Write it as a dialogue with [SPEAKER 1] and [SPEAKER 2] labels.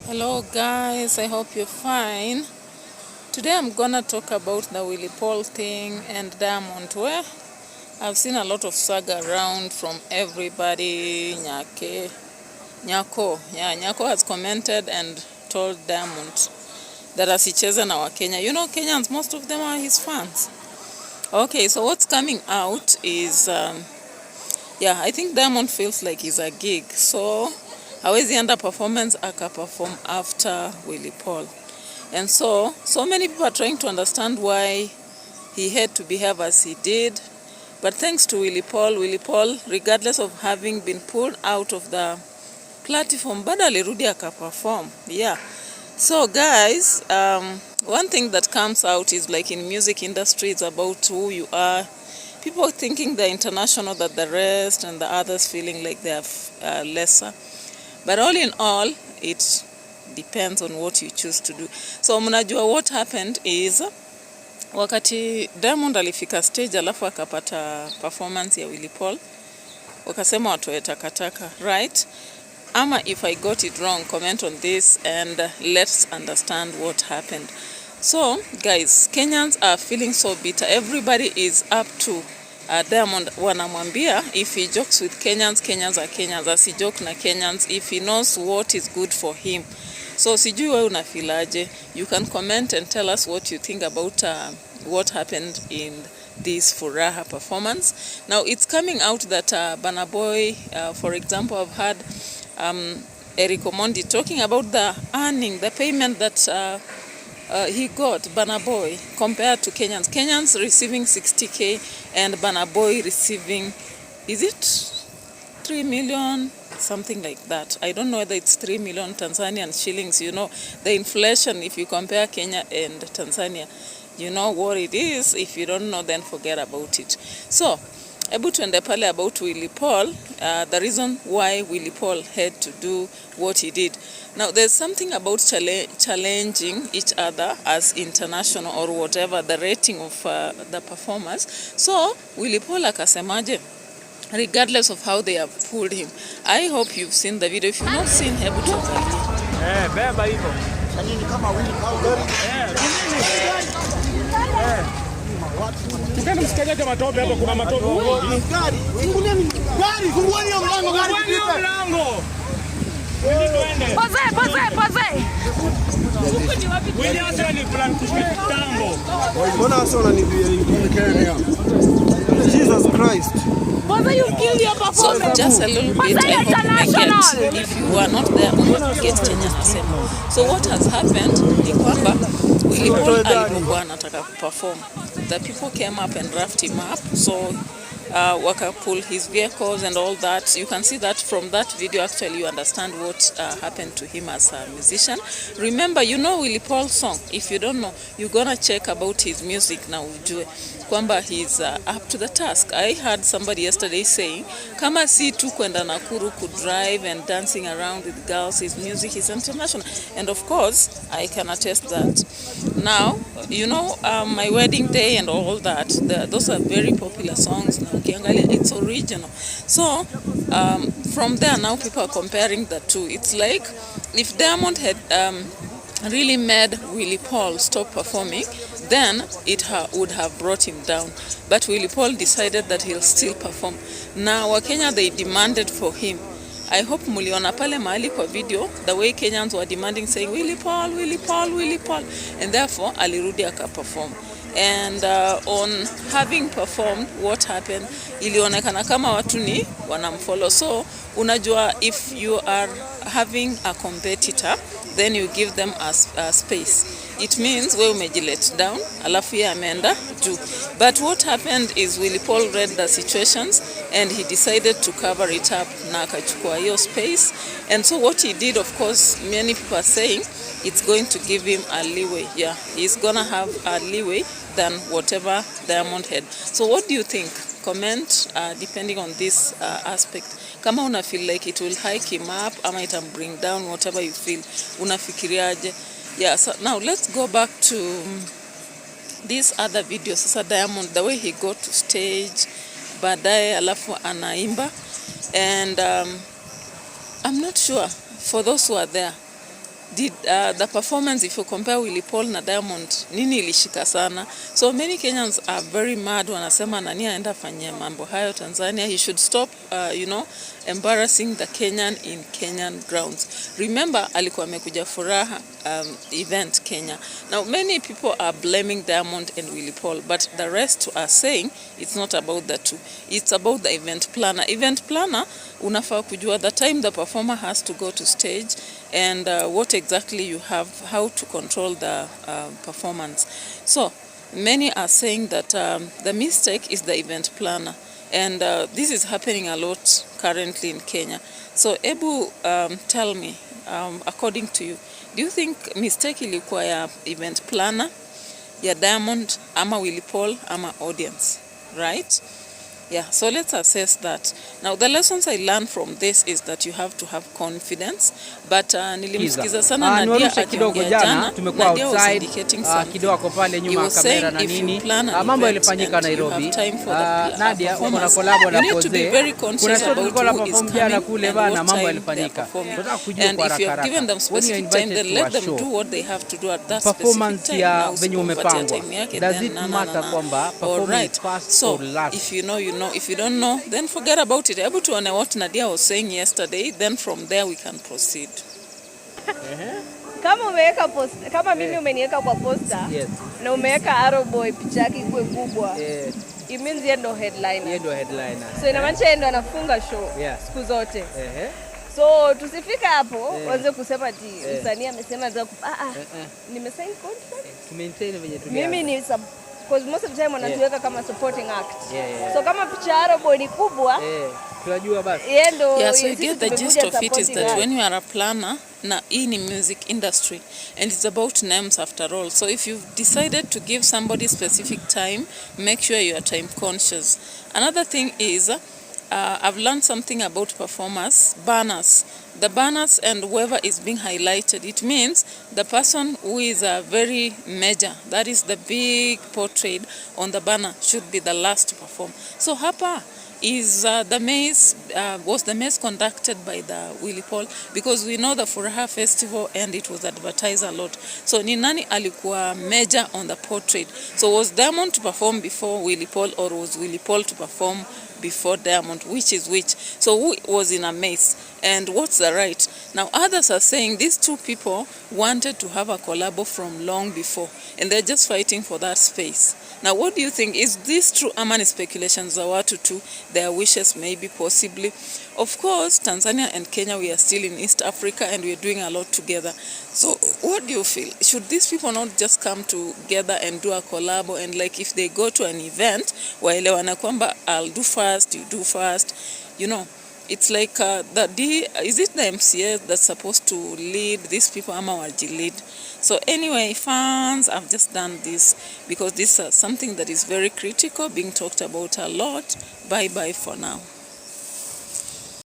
[SPEAKER 1] Hello guys, I hope you're fine. Today I'm gonna talk about the Willy Paul thing and Diamond, where I've seen a lot of saga around from everybody. Nyako has commented and told Diamond that asicheze na Wakenya. You know, Kenyans, most of them are his fans. Okay, so what's coming out is I think Diamond feels like he's a gig, so hawezi enda performance aka-perform after Willy Paul. And so many people are trying to understand why he had to behave as he did. But thanks to Willy Paul, regardless of having been pulled out of the platform, bado alirudi aka-perform. Yeah. So guys, one thing that comes out is, like in music industry, it's about who you are. People thinking they're international than the rest, and the others feeling like they're lesser. But all in all, it depends on what you choose to do. So mnajua what happened is, wakati Diamond alifika stage alafu akapata performance ya Willy Paul, wakasema watoe takataka, right? Ama if I got it wrong, comment on this and let's understand what happened. So guys, Kenyans are feeling so bitter. Everybody is up to Diamond. Wanamwambia if he jokes with Kenyans, Kenyans are Kenyans. As he joke na Kenyans, if he knows what is good for him. So sijui wewe unafilaje. You can comment and tell us what you think about what happened in this Furaha performance. Now it's coming out that Burna Boy, for example, I've heard Eric Omondi talking about the earning, the payment that he got, Burna Boy, compared to Kenyans. Kenyans receiving 60K and Burna Boy receiving, is it 3 million? Something like that. I don't know whether it's 3 million Tanzanian shillings. You know, the inflation, if you compare Kenya and Tanzania, you know what it is. If you don't know, then forget about it. So, ebu tuende pale about Willy Paul, the reason why Willy Paul had to do what he did. Now, there's something about challenging each other as international or whatever, the rating of the performers. So, Willy Paul akasemaje, regardless of how they have pulled him. I hope you've seen the video. If you've not seen, hebu tuangalie.
[SPEAKER 2] Beba hivyo. Sanini kama Willy Paul. Tukeni msikaje matope hapo, kuna matope. Gari, fungueni mlango, gari. Mlango.
[SPEAKER 3] Pose.
[SPEAKER 2] Huko ni wapi? Wewe hata ni plan kushika tango.
[SPEAKER 4] Mbona hasa unanibia hivi Kenya? Jesus Christ.
[SPEAKER 3] Pose, you kill your performance.
[SPEAKER 1] So just a little bit, I hope you get, if you are not there, you get Kenya nasema. So what has happened ni kwamba Willy Paul alikuwa anataka perform. The people came up and roughed him up, so waka pull his vehicles and all that. You can see that from that video. Actually, you understand what happened to him as a musician. Remember, you know Willy Paul's song. If you don't know, you're gonna check about his music now. Ujue kwamba he's up to the task. I heard somebody yesterday saying, kama si tu kwenda Nakuru could drive and dancing around with girls, his music is international. And of course, I can attest that. Now, you know, My Wedding Day and all that, those are very popular songs now. It's original. So, from there now people are comparing the two. It's like if Diamond had really made Willy Paul stop performing, then it would have brought him down. But Willy Paul decided that he'll still perform. Now Wakenya, they demanded for him. I hope muliona pale mahali kwa video, the way Kenyans were demanding, saying Willy Paul, Willy Paul, Willy Paul. And therefore, alirudi aka-perform. And on having performed, what happened, ilionekana kama watu ni wanamfollow. So, unajua, if you are having a competitor, then you give them a space. It means we umejilet down, alafu ya ameenda juu. But what happened is Willy Paul read the situations and he decided to cover it up na akachukua hiyo space. And so what he did, of course, many people are saying it's going to give him a leeway. Yeah, he's gonna have a leeway than whatever Diamond had. So what do you think? Comment depending on this aspect. Kama una feel like it will hike him up ama it will bring down, whatever you feel. Unafikiriaje? Yeah, so now let's go back to this other video. Sasa Diamond, the way he got to stage, baadaye alafu anaimba. And I'm not sure, for those who are there, did the performance, if you compare Willy Paul na Diamond, nini ilishika sana? So many Kenyans are very mad wanasema nani aenda fanyia mambo hayo Tanzania. He should stop embarrassing the Kenyan in Kenyan grounds. Remember alikuwa amekuja Furaha event Kenya. Now many people are blaming Diamond and Willy Paul, but the rest are saying it's not about the two. It's about the event planner. Event planner unafaa kujua the time the performer has to go to stage and what exactly you have, how to control the performance. So many are saying that the mistake is the event planner, and this is happening a lot currently in Kenya. So Ebu, tell me, according to you, do you think mistake ilikuwa ya event planner, ya Diamond, ama Willy Paul, ama audience, right? Yeah, so let's assess that. Now the lessons I learned from this is that you have to have confidence, but nilimsikiza sana Nadia akiongea jana, Nadia was indicating something.
[SPEAKER 5] Kidogo pale nyuma ya kamera na nini, mambo yalifanyika Nairobi. Nadia uko na collab na Pose, kuna show tulikuwa na perform jana kule bana, mambo yalifanyika. Tunataka kujua kwa haraka when you invited to a show, performance ya venye umepangwa, does it matter kwamba performance first or last?
[SPEAKER 1] If you know, you know. If you don't know, then forget about it. Able to know what Nadia was saying yesterday, then from there we can proceed.
[SPEAKER 3] Kama umeweka post, kama mimi umeniweka kwa poster, na umeweka Arrow Boy picha yake ikuwe kubwa, it means yeye ndo headliner.
[SPEAKER 5] Yeye ndo headliner.
[SPEAKER 3] So inamaanisha yeye ndo anafunga show siku zote. So tusifika hapo waanze kusema ati msanii amesema nimesign contract.
[SPEAKER 5] Maintain venye tulia.
[SPEAKER 3] Mimi ni because most of the time wanatuweka kama supporting act. So kama picha Arrow Boy ni kubwa,
[SPEAKER 5] tunajua basi.
[SPEAKER 1] So you get the gist of it is that when you are a planner na in music industry, and it's about names after all. So if you've decided to give somebody specific time, make sure you are time conscious. Another thing is I've learned something about performers, banners. The banners and whoever is being highlighted, it means the person who is a very major, that is the big portrait on the banner, should be the last to perform. So hapa is the maze, was the maze conducted by the Willy Paul, because we know the Furaha festival and it was advertised a lot. So ni nani alikuwa major on the portrait? So was Diamond to perform before Willy Paul, or was Willy Paul to perform before Diamond? Which is which? So who was in a maze, and what's the right? Now others are saying these two people wanted to have a collabo from long before, and they're just fighting for that space. Now what do you think? Is this true? Amani speculations za watu tu, their wishes maybe, possibly. Of course Tanzania and Kenya, we are still in East Africa and we are doing a lot together. So what do you feel? Should these people not just come together and do a collabo, and like if they go to an event waelewana kwamba I'll do first, you do first, you know? It's like is it the MCA that's supposed to lead these people, ama waji lead? So anyway, fans, I've just done this because this is something that is very critical, being talked about a lot. Bye bye for now.